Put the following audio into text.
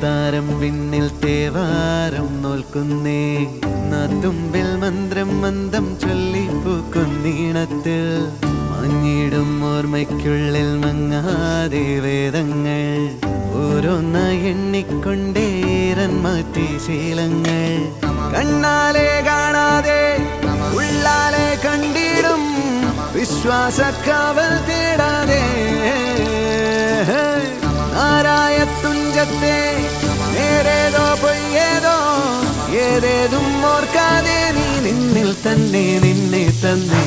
താരം വിണ്ണിൽ തേവാരം നോൽക്കുന്നേ നാത്തുമ്പിൽ മന്ത്രം മന്ദം ചൊല്ലിപ്പൂക്കുന്നീണത്തിൽ മങ്ങിടും ഓർമ്മയ്ക്കുള്ളിൽ മങ്ങാതെ വേദങ്ങൾ ഓരോന്നായി എണ്ണിക്കൊണ്ടേരൻ മാറ്റി ശീലങ്ങൾ കണ്ണാലെ കാണാതെ ഉള്ളാലെ കണ്ടിടും വിശ്വാസക്കാവൽ തേടാതെ നാരായ തുഞ്ചത്തെ നേരേതോ പൊയ്യേതോ ഏതേതും ഓർക്കാതെ നീ നിന്നിൽ തന്നെ നിന്നെ തന്നെ